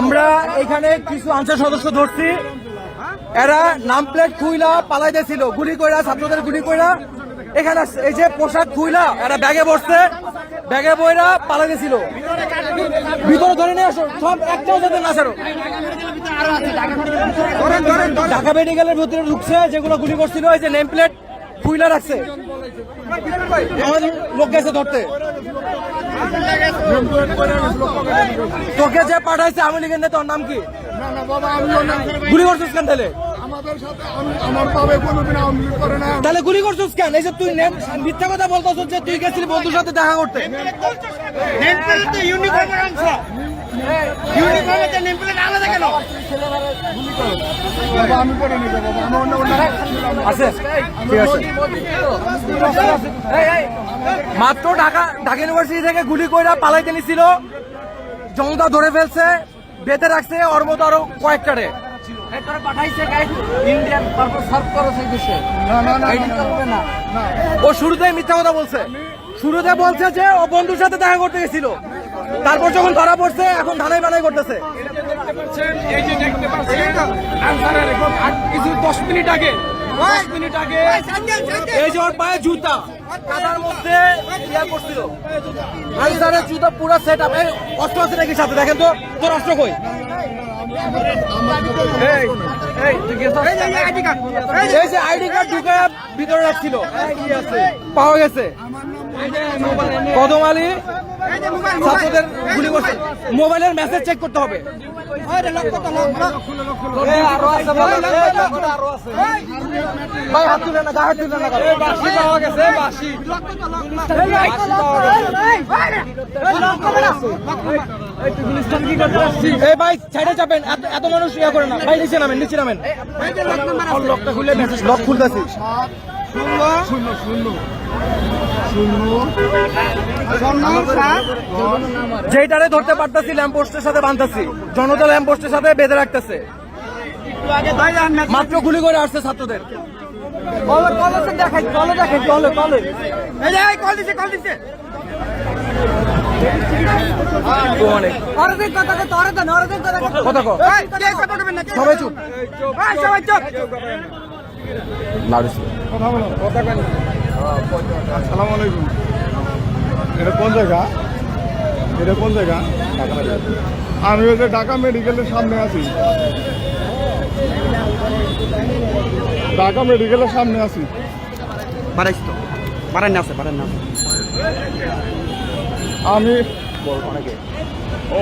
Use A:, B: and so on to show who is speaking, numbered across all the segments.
A: আমরা এখানে কিছু আনসার সদস্য ধরছি, এরা নাম প্লেট খুইলা পালাইতেছিল, গুলি কইরা ছাত্রদের গুলি কইরা এখানে আসছে। এই যে পোশাক খুইলা এরা ব্যাগে বসছে, ব্যাগে বইরা পালাইতেছিল। ভিতরে ধরে নিয়ে আসো, সব একটাও যাতে না ছাড়ো। ঢাকা মেডিকেলের ভিতরে ঢুকছে, যেগুলো গুলি করছিল এই যে নেম প্লেট খুইলা রাখছে। আমাদের লোক গেছে ধরতে। তোকে যে পাঠাইছে আওয়ামী লীগের নেতা, ওর নাম কি? গুলি করছিস কেন তাহলে? তাহলে গুলি করছিস কেন? এই যে তুই মিথ্যা কথা বলতেছ যে তুই গেছিলি বন্ধুর সাথে দেখা করতে। মাত্র ঢাকা ইউনিভার্সিটি থেকে গুলি কইরা পালাইতে নিছিল, জনতা ধরে ফেলছে, বেঁধে রাখছে, ওর মতো আরো কয়েকটারে ও শুরুতেই মিথ্যা কথা বলছে। শুরুতে বলছে যে ও বন্ধুর সাথে দেখা করতে গেছিল, তারপর যখন ধরা পড়ছে এখন ধানাই বানাই করতেছে। কিছু 10 মিনিট আগে এই যে ওর পায়ে জুতা কাদার মধ্যে করছিল, আনসারের জুতা পুরো সেট আপ। অস্ত্র আছে নাকি সাথে? দেখেন তো তোর অস্ত্র কই? এই যে আইডি কার্ড ঢুকে ভিতরে রাখছিল, পাওয়া গেছে। কদম আলী ছাত্রদের গুলি করছে, মোবাইলের মেসেজ চেক করতে হবে। ভাই হাত তুলে না, হাত তুলে না। বাঁশি পাওয়া গেছে, বাঁশি। এই ভাই সাইডে চাপেন, এত মানুষ ইয়া করে না ভাই, নিচে নামেন, নিচে নামেন। লকটা খুলে মেসেজ লক খুলতেছি। যেটারে ধরতে পারতেছি ল্যাম্পপোস্টের সাথে বাঁধতেছি, জনতা ল্যাম্পপোস্টের সাথে বেঁধে রাখতেছে। মাত্র গুলি করে আসছে ছাত্রদের। সবাই চুপ।
B: আসসালামু আলাইকুম। এটা কোন জায়গা? এটা কোন জায়গা? আমি ওই যে ঢাকা মেডিকেলের সামনে আছি। ঢাকা মেডিকেলের সামনে আছি। আমি ও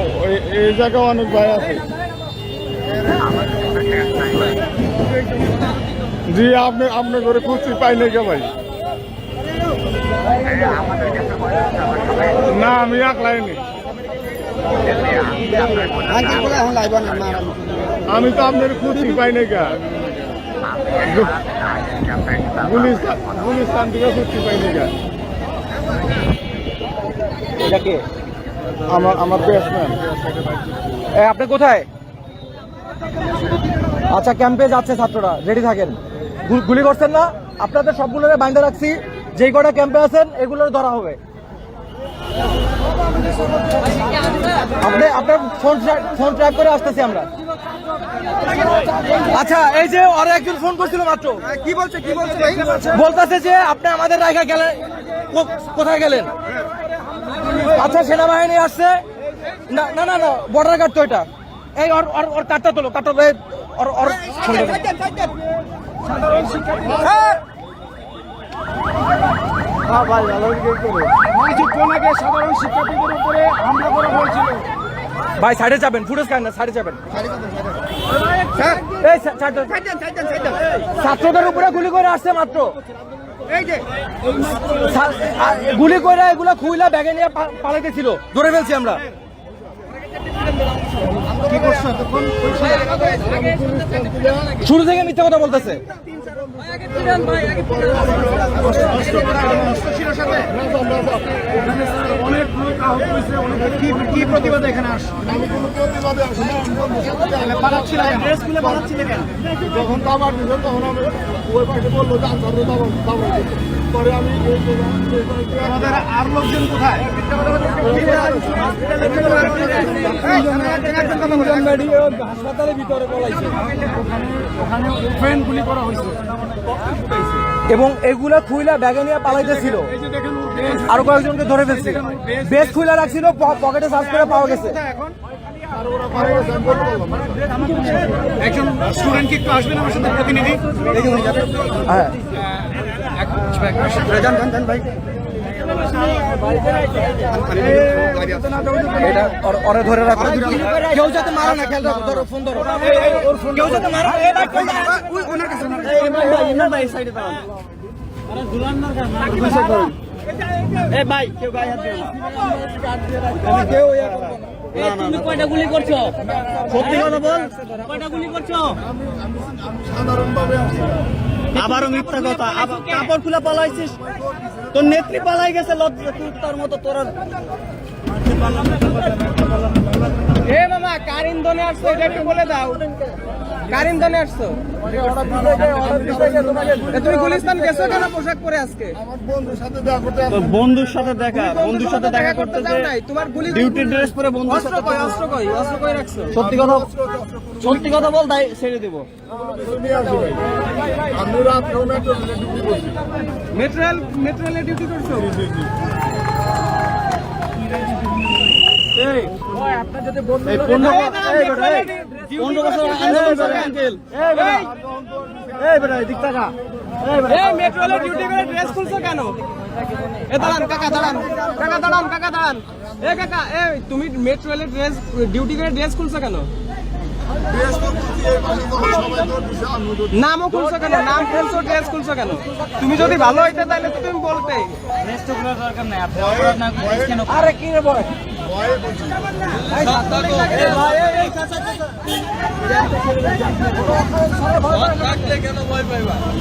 B: এই জায়গায় অনেক ভাই আছে। জি আপনি করে খুঁজছি পাই নাই কে ভাই? না আমি একলাইনি। আমি তো আপনার খুঁজছি পাই নাই কে? গুলিস্তান থেকে খুঁজছি পাই নাই কে? আমার ব্যাটসম্যান।
A: আপনি কোথায়? আচ্ছা, ক্যাম্পে যাচ্ছে ছাত্ররা, রেডি থাকেন। গুলি করছেন না? আপনাদের সবগুলোরে বাইন্ধা রাখছি, যেই কটা ক্যাম্পে আছেন এগুলোর ধরা হবে। আপনার ফোন ট্র্যাক করে আসতেছি আমরা। আচ্ছা, এই যে ওরা একজন ফোন করছিল মাত্র, কি বলছে? বলতেছে যে আপনি আমাদের রায়গা গেলেন, কোথায় গেলেন? আচ্ছা, সেনাবাহিনী আসছে। না না না, বর্ডার গার্ড তো এটা। এই ওর কাটটা তোলো, কাটটা
B: কিছুক্ষণ আগে সাধারণ শিক্ষার্থীদের উপরে হামলা করা হয়েছিল।
A: ভাই সাইডে যাবেন, ফুটেজ খান না, সাইডে যাবেন। ছাত্রদের উপরে গুলি করে আসছে মাত্র। গুলি করে এগুলো খুইলা ব্যাগে নিয়ে পালাইতেছিল, ধরে ফেলছি আমরা। শুরু থেকে মিথ্যা কথা বলতেছে।
B: অনেক লোক আহত হয়েছে, কি প্রতিবাদ এখানে আসছে? আমি কোনো প্রতিবাদে আসি না, যখন দাবার দিল তখন আমি ওই পাশে বললো যে আনসার দাবার পরে আমি আমাদের আর লোকজন কোথায়? হাসপাতালের ভিতরে পলাইছে, ওখানে ওপেন গুলি করা হয়েছে
A: এবং এগুলা খুইলা ব্যাগে নিয়ে পালাইতেছিল। আরো কয়েকজনকে ধরে ফেলছে, বেশ খুইলা রাখছিল, পকেটে সার্চ করে পাওয়া গেছে।
B: একজন স্টুডেন্ট কি একটু আসবেন আমার সাথে প্রতিনিধি?
A: হ্যাঁ এটা ওরে ধরে রাখো, কেউ যাতে মারা না, খেয়াল রাখো, ধরো ফোন ধরো, কেউ যাতে মারা
C: তুমি কয়টা গুলি করছো? সত্যি কথা বল, কয়টা গুলি করছো?
B: সাধারণভাবে
C: আবারও মিথ্যা কথা, কাপড় খুলে পালাইছিস, তোর নেত্রী পালাই গেছে, লজ্জা তুই তার মতো তোর। এ মামা কার ইন্ধনে আসছো এটা একটু বলে দাও, কার ইন্ধনে আসছো? তুমি গুলিস্তান গেছো কেন পোশাক পরে আজকে?
B: আমার বন্ধুর সাথে দেখা করতে
C: বন্ধুর সাথে দেখা, বন্ধুর সাথে দেখা করতে
B: যাও
C: নাই, তোমার গুলি ডিউটি ড্রেস পরে বন্ধুর সাথে
B: অস্ত্র কই রাখছো?
C: সত্যি কথা বল, তাই ছেড়ে দেবো।
B: আমি রাত ডিউটি করছি।
C: মেট্রোলে ডিউটি করছো? মেট্রোলে ডিউটি করে ড্রেস খুলছো কেন? দাঁড়ান কাকা, দাঁড়ান কাকা, দাঁড়ান কাকা, দাঁড়ান। কাকা, তুমি মেট্রোলে ডিউটি করে ড্রেস খুলছো কেন? নামও খুলছো কেন? নাম খুলছো, ড্রেস খুলছো কেন? তুমি যদি ভালো হইতে তাহলে তো তুমি বলতে। আরে কি রে বয়,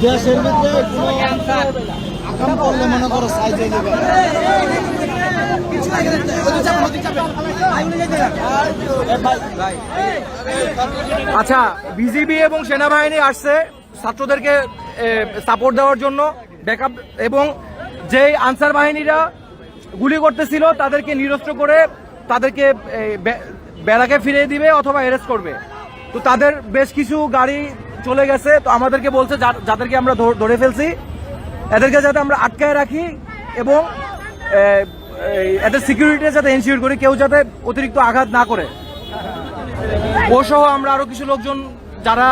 B: দেশের ভিতরে আকাম করলে মনে করো সাইজে দেবে।
A: আচ্ছা, বিজিবি এবং সেনাবাহিনী আসছে ছাত্রদেরকে সাপোর্ট দেওয়ার জন্য, ব্যাকআপ, এবং যেই আনসার বাহিনীরা গুলি করতেছিল তাদেরকে নিরস্ত্র করে তাদেরকে ব্যারাকে ফিরিয়ে দিবে অথবা অ্যারেস্ট করবে। তো তাদের বেশ কিছু গাড়ি চলে গেছে, তো আমাদেরকে বলছে যাদেরকে আমরা ধরে ফেলছি এদেরকে যাতে আমরা আটকায় রাখি এবং এদের সিকিউরিটি যাতে এনশিওর করি, কেউ যাতে অতিরিক্ত আঘাত না করে। ও সহ আমরা আরো কিছু লোকজন যারা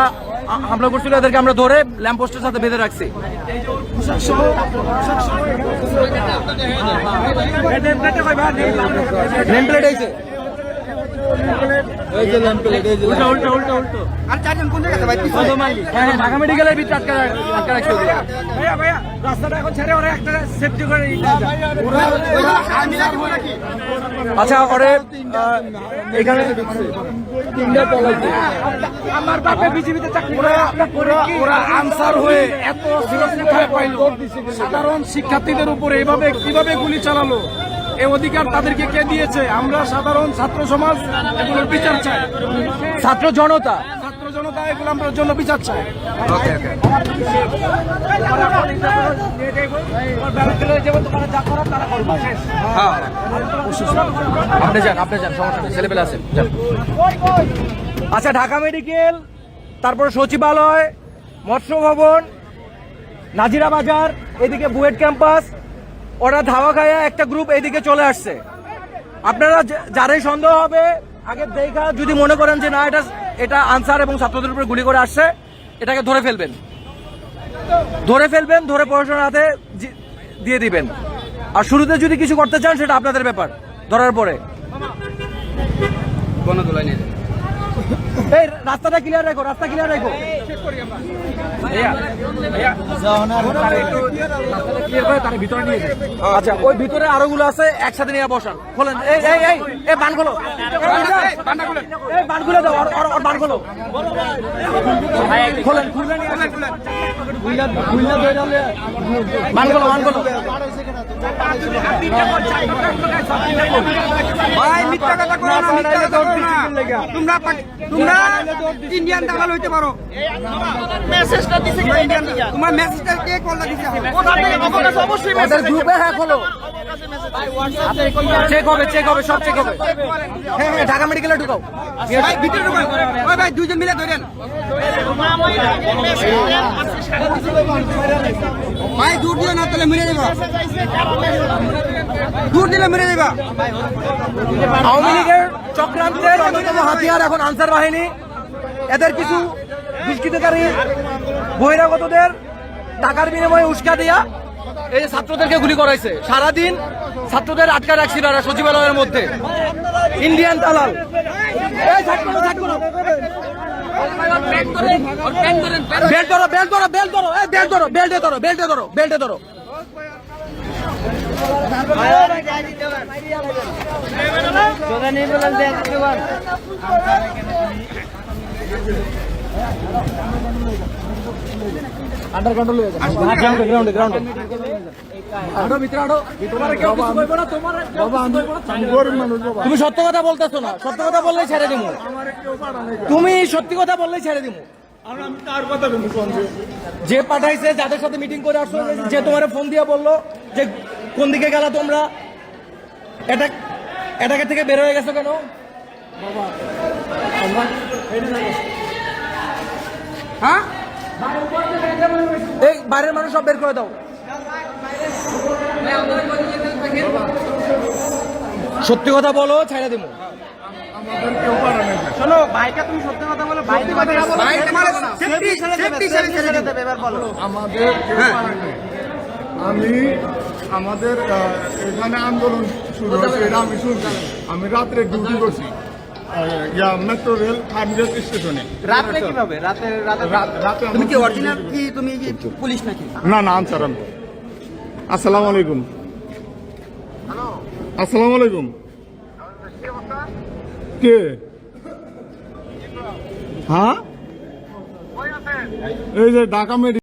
A: হামলা করছিল এদেরকে আমরা ধরে ল্যাম্পপোস্টের সাথে বেঁধে রাখছি। নেম প্লেট এইছে, ঢাকা মেডিকেলের ভিতরে আটকা রাখছে। আচ্ছা, ওরে এখানে
C: আমার বাপে বিজেপিতে চাকরি
B: ওরা আনসার হয়ে এত কোথায় পাইল? সাধারণ শিক্ষার্থীদের উপরে এভাবে কিভাবে গুলি চালালো? এই অধিকার তাদেরকে কে দিয়েছে? আমরা সাধারণ ছাত্র সমাজ এগুলোর বিচার চাই,
A: ছাত্র জনতা
B: এগুলো আমরা জন্য বিচার চাই।
A: আপনি যান, সমস্যা নেই, ছেলেপেলে আছেন। আচ্ছা, ঢাকা মেডিকেল, তারপরে সচিবালয়, মৎস্য ভবন, নাজিরা বাজার, এদিকে বুয়েট ক্যাম্পাস, ওরা ধাওয়া খায়া একটা গ্রুপ এইদিকে চলে আসছে। আপনারা যারাই সন্দেহ হবে আগে দেখা, যদি মনে করেন যে না এটা আনসার এবং ছাত্রদের উপরে গুলি করে আসছে, এটাকে ধরে ফেলবেন, ধরে পড়াশোনার হাতে দিয়ে দিবেন। আর শুরুতে যদি কিছু করতে চান সেটা আপনাদের ব্যাপার, ধরার পরে এই রাস্তাটা ক্লিয়ার রাখো, রাস্তা ক্লিয়ার রাখো। আচ্ছা, ওই ভিতরে আরো গুলো আছে, একসাথে নিয়ে বসান। খোলেন, এই এই এই এই বানগুলো, এই বানগুলো দাও, আর বানগুলো খোলেন, বানগুলো বানগুলো।
D: ভাই মিথ্যা কথা কইও না, মিথ্যা কথা কইও না। তোমরা ইন্ডিয়ান দালাল হইতে পারো। মেসেজটা দিছে কি ইন্ডিয়ান? তোমার মেসেজটা কে কলটা দিছে?
A: অবশ্যই মেসেজ গ্রুপে হ্যাঁ খোলো, চেক হবে, চেক হবে, সব চেক হবে। হ্যাঁ হ্যাঁ, ঢাকা মেডিকেলে ঢুকাও।
D: ভাই ভিতরে ঢুকান। ওই ভাই দুইজন মিলে ধরেন। ভাই দূর দিও না, তাহলে মেরে দেবা। দূর দিলে মেরে দেবা।
A: আওয়ামী লীগের চক্রান্তের অন্যতম হাতিয়ার এখন আনসার বাহিনী। এদের কিছু দুষ্কৃতকারী বহিরাগতদের টাকার বিনিময়ে উস্কা দিয়া এই যে ছাত্রদেরকে গুলি করাইছে। সারাদিন ছাত্রদের আটকা রাখছিল এরা সচিবালয়ের মধ্যে। ইন্ডিয়ান দালাল। এই ছাড় করো, ছাড় করো। বেল্ট ধরো, বেল্ট ধরো, বেল্ট ধরো, এই বেল্ট ধরো, বেল্টে ধরো, বেল্টে ধরো, বেল্টে ধরো। আন্ডার কন্ট্রোল হয়ে যাবে। গ্রাউন্ডে গ্রাউন্ডে গ্রাউন্ডে আরো ভিতরে আরো। তুমি সত্য কথা বলতেছো না, সত্য কথা বললেই ছেড়ে দিব। তুমি সত্যি কথা বললেই ছেড়ে দিব। যে পাঠাইছে, যাদের সাথে মিটিং করে আসছো, যে তোমার ফোন দিয়ে বললো যে কোন দিকে গেলা তোমরা, এটাকে থেকে বের হয়ে গেছো কেন? হ্যাঁ, এই বাইরের মানুষ সব বের করে দাও। সত্যি কথা বলো, ছেড়ে দেবো।
C: শোনো ভাইকে, তুমি সত্যি কথা বলো, ভাই
E: আমাদের এখানে আন্দোলন শুরু হয়েছে, এটা আমি শুনছি। আমি রাত্রে ডিউটি করছি মেট্রো রেল টার্মিনাল স্টেশনে।
C: রাতে কিভাবে?
E: রাতে
D: তুমি কি অরিজিনাল কি তুমি কি পুলিশ নাকি?
E: না না, আনসার আমি। আসসালামু আলাইকুম। আসসালামু আলাইকুম। কে? হ্যাঁ, এই যে ঢাকা মেডিকেল।